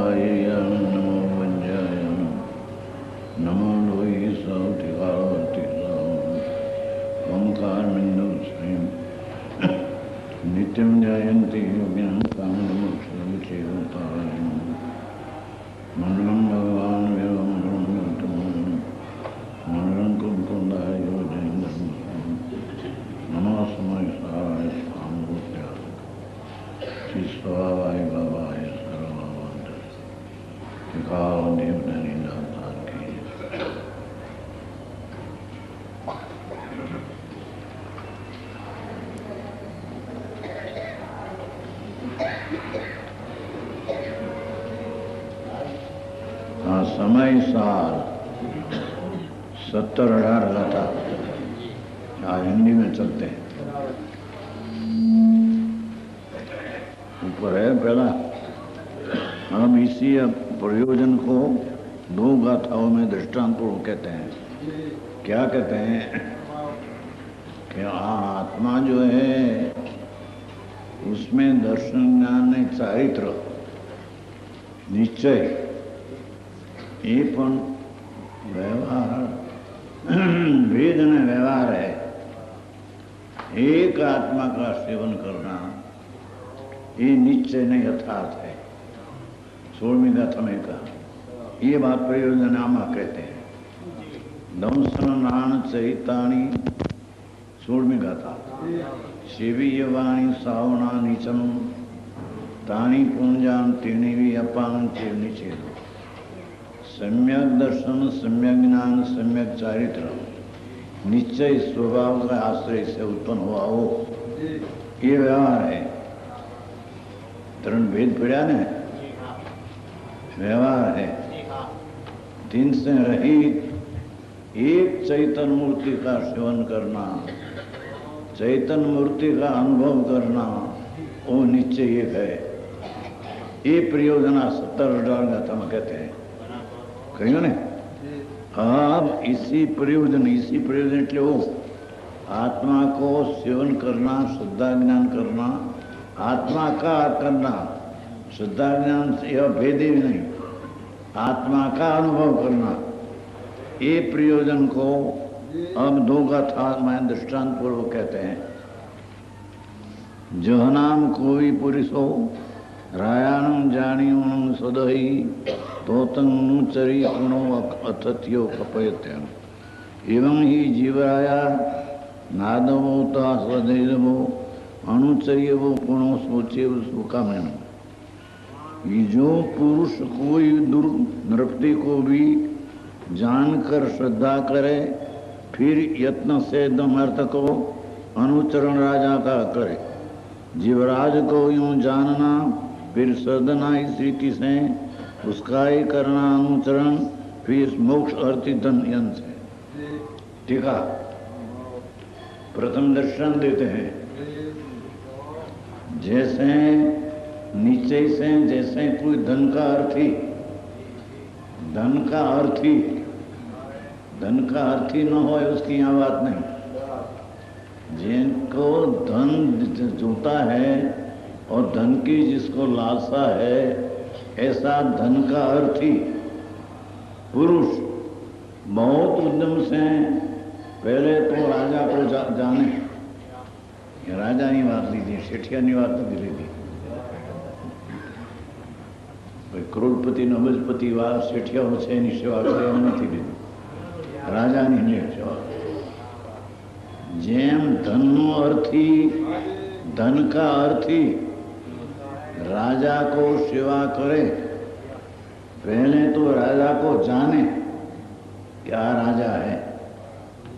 नमो वंजाय नमो लोई सौतिकावती ओंकार मिंदु श्रीम नित्यं जयन्ति योगिनं काममोक्षं चेताय मंगलम भगवान एवं ब्रह्मोत्तमं मंगलम कुंकुंदाय योजयेन्द्रं नमः समयसाय स्वामिभूत्याय शिष्वाय भवाय सर्ववंद टिकाव देवधनी दातार की समय साल 70-18 का था। आज हिंदी में चलते हैं। ऊपर है पहला। हम इसी प्रयोजन को दो गाथाओं में दृष्टांतपूर्वक कहते हैं। क्या कहते हैं कि आत्मा जो है उसमें दर्शन ज्ञान चारित्र निश्चय ये पण व्यवहार वेद में व्यवहार है। एक आत्मा का सेवन करना ये निश्चय नहीं यथार्थ है। 16वीं गाथा में कहा ये बात प्रयोजन आमा कहते हैं। दंसन नाण चैताणी 16वीं गाथा शिवीयवाणी सावना नीचम तानी पुंजान तिणिवी अपान चिरनिचेद सम्यक दर्शन सम्यक ज्ञान सम्यक चारित्र निश्चय स्वभाव का आश्रय से उत्पन्न हुआ हो ये व्यवहार है। तरण भेद पड़ा ने व्यवहार है। दिन से रहित एक चैतन्य मूर्ति का सेवन करना चैतन्य मूर्ति का अनुभव करना वो निश्चय एक है। ये प्रयोजना 70-18 गाथा में कहते हैं। कहियो ने अब इसी प्रयोजन એટલે आत्मा को सेवन करना श्रद्धा ज्ञान करना आत्मा का करना श्रद्धा ज्ञान यह भेद ही नहीं आत्मा का अनुभव करना ये प्रयोजन को अब दो गाथा में दृष्टांत पूर्वक कहते हैं। जहनाम कोई पुरुष हो रायाणम जानियों सदही तोतंग चरी गुणो अथत्यो कपयत्यम एवं ही जीवराया नादवोता स्वदैवो अनुचर्यवो गुणो सोचेव सुकामेन। ये जो पुरुष कोई दुर्नृत्य को भी जानकर श्रद्धा करे फिर यत्न से दमर्थ को अनुचरण राजा का करे जीवराज को यूं जानना फिर साधना इस रीति से उसका ही करना अनुचरण फिर मोक्ष अर्थी धन यंत्र है। ठीक है प्रथम दर्शन देते हैं जैसे नीचे से जैसे कोई धन का अर्थी न हो उसकी यहाँ बात नहीं। जिनको धन जोता है और धन की जिसको लालसा है ऐसा धन का अर्थी पुरुष बहुत उद्यम से पहले तो राजा को जाने राजा नहीं बात ली थी सेठिया नहीं बात नहीं ली थी करोड़पति नबजपति वाला सेठिया हो सेवा करे एम नहीं लीधी राजा नहीं सेवा जेम धन का अर्थी राजा को सेवा करे पहले तो राजा को जाने क्या राजा है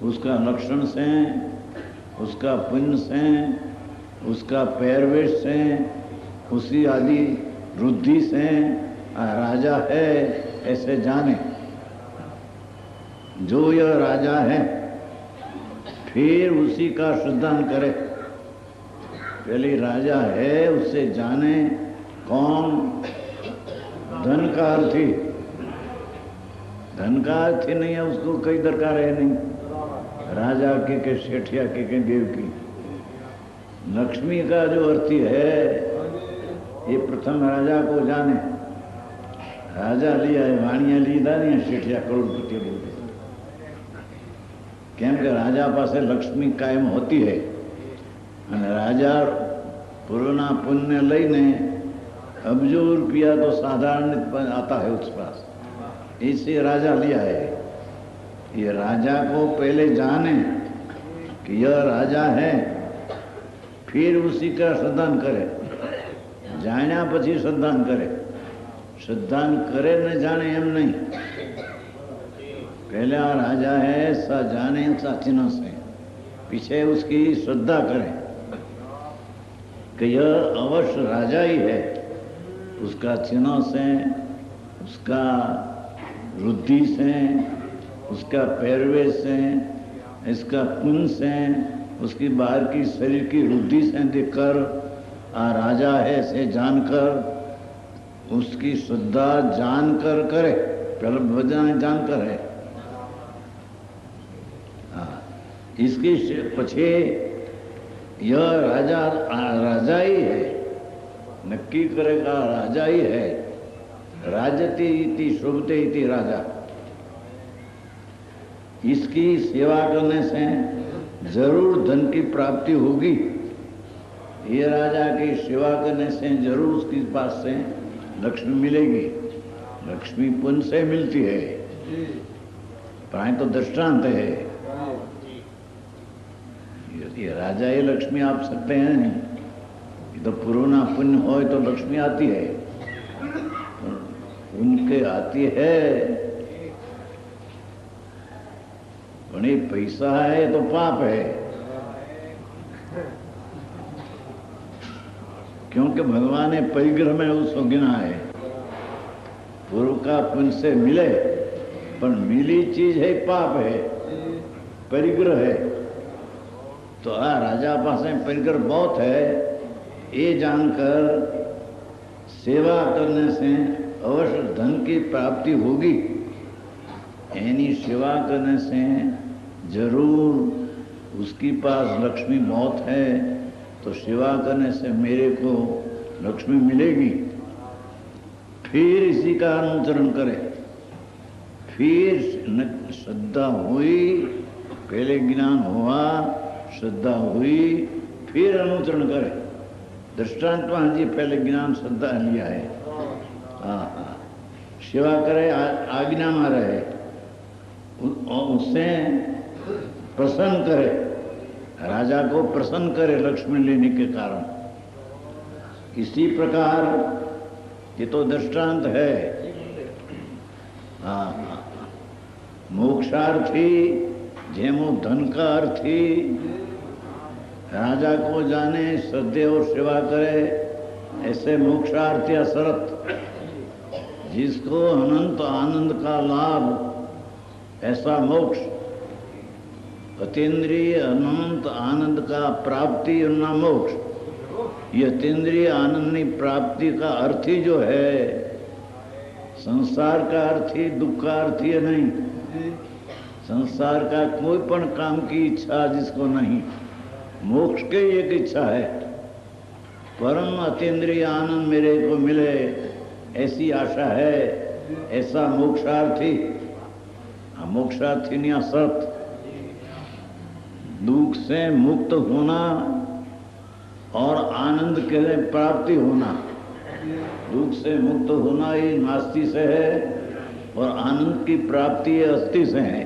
उसका लक्षण से उसका पुण्य से उसका पैरवेश से उसी आदि रुद्धि से राजा है ऐसे जाने। जो यह राजा है फिर उसी का श्रद्धान करे। पहले राजा है उससे जाने कौन धन का अर्थी नहीं है उसको कई दरकार है नहीं राजा के सेठिया के देव की। लक्ष्मी का जो अर्थी है ये प्रथम राजा को जाने રાજા લઈ આવે, વાણિયા લીધા ને શેઠિયા કરોડપતિ બોલે. કેમ કે રાજા પાસે લક્ષ્મી કાયમ હોતી है અને રાજા પૂર્વના પુण्य લઈને अबजों रुपया तो साधारण आता है उस पास, इससे राजा लिया है. ये राजा को पहले जाने कि यह राजा है, फिर उसी का श्रद्धान करे. जाण्या પછી શ્રદ્ધાન करे. श्रद्धान करे न जाने एम नहीं. पहले राजा है सा जाने सा चिन्ह से, पीछे उसकी श्रद्धा करे कि यह अवश्य राजा ही है. उसका चिन्ह से, उसका रुद्धि से, उसका पैरवे से, इसका पुण्य से, उसकी बाहर की शरीर की रुद्धि से देखकर राजा है से जानकर उसकी श्रद्धा जानकर करे. पहले भजन जानकर है. इसकी पछे यह राजा राजा ही है, नक्की करेगा राजा ही है. राजते इति शोभते इति राजा. इसकी सेवा करने से जरूर धन की प्राप्ति होगी. ये राजा की सेवा करने से जरूर उसके पास से लक्ष्मी मिलेगी. लक्ष्मी पुण्य से मिलती है. प्राय तो दृष्टांत है. ये राजा ये लक्ष्मी आप सकते हैं नहीं. तो पुरोना पुण्य हो तो लक्ष्मी आती है, उनके आती है. बड़ी पैसा है तो पाप है, क्योंकि भगवान ने परिग्रह में उसको गिना है. पूर्व का पुण्य से मिले, पर मिली चीज है पाप है, परिग्रह है. तो राजा पास में परिग्रह बहुत है, ये जानकर सेवा करने से अवश्य धन की प्राप्ति होगी. यानी सेवा करने से जरूर उसके पास लक्ष्मी बहुत है, तो सेवा करने से मेरे को लक्ष्मी मिलेगी. फिर इसी का अनुसरण करे. फिर श्रद्धा हुई, पहले ज्ञान हुआ, श्रद्धा हुई, फिर अनुसरण करे. दृष्टांत में जी पहले ज्ञान श्रद्धा लिया है. हाँ, सेवा करे, आज्ञा में रहे, उससे प्रसन्न करे, राजा को प्रसन्न करे लक्ष्मी लेने के कारण. इसी प्रकार ये तो दृष्टांत है. हाँ, मोक्षार्थी जेमो धन का अर्थी राजा को जाने, श्रद्धे और सेवा करे, ऐसे मोक्षार्थी असरत जिसको अनंत आनंद का लाभ, ऐसा मोक्ष, अतीन्द्रिय अनंत आनंद का प्राप्ति ना मोक्ष. ये अतीन्द्रिय आनंद की प्राप्ति का अर्थी जो है, संसार का अर्थी दुख का अर्थी नहीं. संसार का कोई पण काम की इच्छा जिसको नहीं, मोक्ष की एक इच्छा है. परम अतीन्द्रिय आनंद मेरे को मिले ऐसी आशा है, ऐसा मोक्षार्थी. मोक्षार्थी ने शर्त दुख से मुक्त होना और आनंद के प्राप्ति होना. दुख से मुक्त होना ही नास्ति से है और आनंद की प्राप्ति अस्थि से है.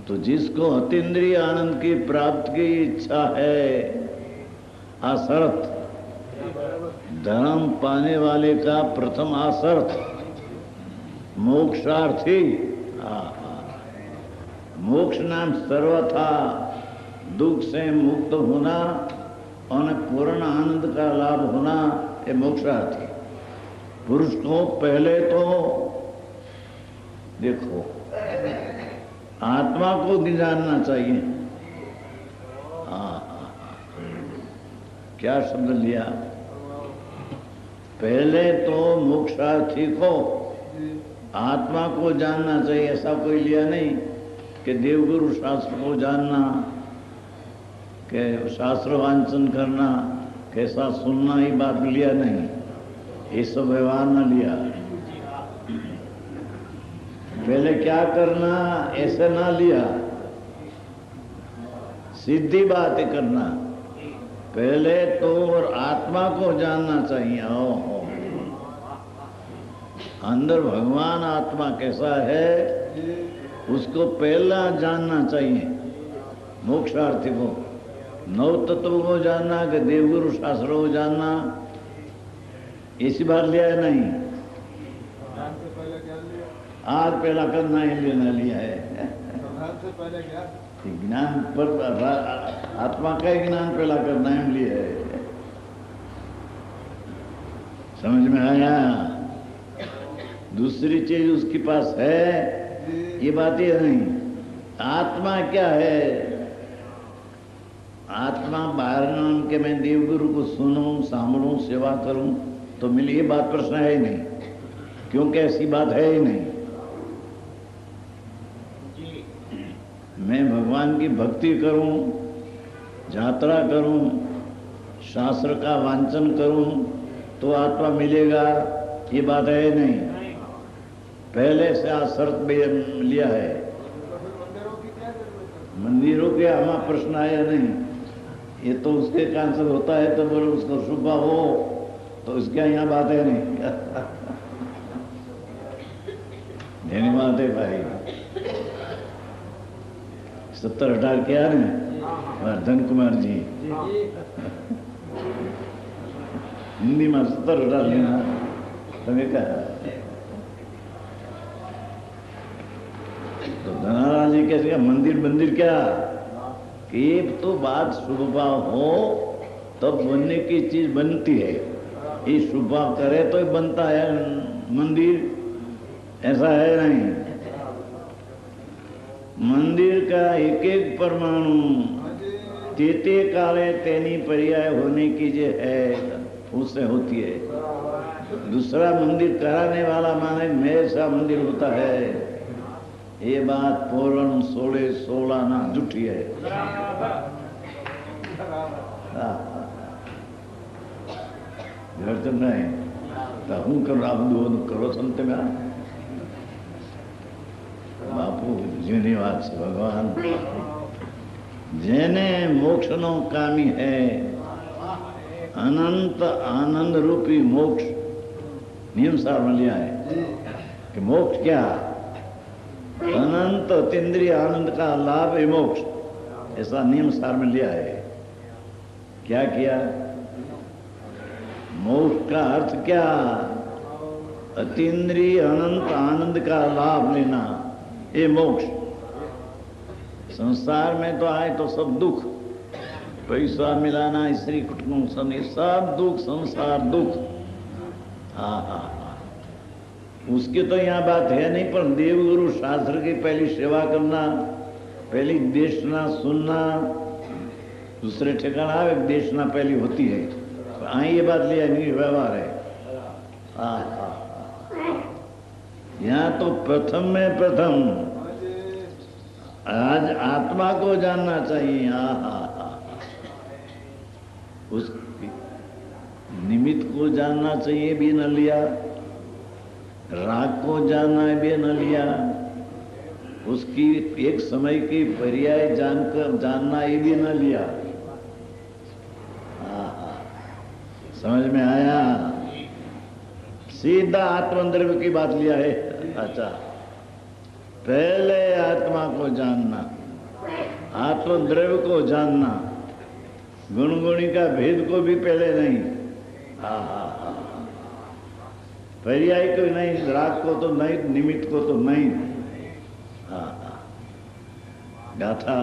तो जिसको अतीन्द्रिय आनंद की प्राप्ति की इच्छा है, आसर्त धर्म पाने वाले का प्रथम आसर्त मोक्षार्थी. मोक्ष नाम सर्वथा दुख से मुक्त होना और पूर्ण आनंद का लाभ होना, ये मोक्षार्थी. पुरुष को पहले तो देखो आत्मा को भी जानना चाहिए. क्या शब्द लिया? पहले तो मोक्षार्थी को आत्मा को जानना चाहिए. ऐसा कोई लिया नहीं कि देवगुरु शास्त्र को जानना, कि शास्त्र वांचन करना, कैसा सुनना, ही बात लिया नहीं. ये सब व्यवहार न लिया. पहले क्या करना ऐसे ना लिया, सीधी बात करना। पहले तो और आत्मा को जानना चाहिए। ओ अंदर भगवान आत्मा कैसा है उसको पहला जानना चाहिए। मोक्षार्थी को नव तत्व को जानना कि देवगुरु शास्त्रों को जानना, इसी बात लिया है नहीं। आज पहला करना है लेना लिया है। ज्ञान पर आत्मा का ज्ञान पहला करना है लिया है। समझ में आया? दूसरी चीज उसके पास है ये बात ही नहीं। आत्मा क्या है? आत्मा बाहर नाम के मैं देवगुरु को सुनूं, सांभळूं, सेवा करूं तो मिली, ये बात प्रश्न है ही नहीं, क्योंकि ऐसी बात है ही नहीं। मैं भगवान की भक्ति करूं, यात्रा करूं, शास्त्र का वांचन करूं तो आत्मा मिलेगा, ये बात है नहीं। पहले से आज शर्त लिया है। मंदिरों के हमारा प्रश्न आया नहीं, ये तो उसके कैंसर होता है तो बोलो उसको शुभ हो, तो इसके यहाँ बात है नहीं। धन्यवाद है भाई। 70 हटार क्या है वर्धन कुमार जी, हिंदी में 70 हटार लेना तुम्हें कहा। तो धनाराज जी कैसे मंदिर मंदिर क्या कि तो बात शुभ भाव हो तब बनने की चीज बनती है। ये शुभ भाव करे तो बनता है मंदिर, ऐसा है नहीं। मंदिर का एक एक परमाणु तेते काले तेनी पर्याय होने की जो है उससे होती है। दूसरा मंदिर कराने वाला माने मेरे सा मंदिर होता है, ये बात पूर्ण 16 ना झूठी है। घर तो नहीं तो हूँ करो आप दो करो संत में बापू जीनी बात से भगवान जेने मोक्ष नो कामी है, अनंत आनंद रूपी मोक्ष नियम सार में लिया है कि मोक्ष क्या? अनंत अतीन्द्रिय आनंद का लाभ है मोक्ष, ऐसा नियम सार में लिया है। क्या किया? मोक्ष का अर्थ क्या? अतीन्द्रिय अनंत आनंद का लाभ लेना, ये मोक्ष। संसार में तो आए तो सब दुख, पैसा मिलाना, स्त्री कुटुंब सब दुख, संसार दुख। हाँ, उसकी तो यहाँ बात है नहीं, पर देवगुरु शास्त्र की पहली सेवा करना, पहली देशना सुनना, दूसरे ठिकाना देशना पहली होती है। तो ये बात लिया नहीं, व्यवहार है। यहाँ तो प्रथम में प्रथम आज आत्मा को जानना चाहिए। उस निमित्त को जानना चाहिए भी न लिया, राग को जानना भी न लिया, उसकी एक समय की पर्याय जानना ये भी न लिया। समझ में आया? सीधा आत्मद्रव्य की बात लिया है। अच्छा, पहले आत्मा को जानना, आत्मद्रव्य को जानना, गुणगुणी का भेद को भी पहले नहीं। पर्याय को नहीं, राग को तो नहीं, निमित्त को तो नहीं। गाथा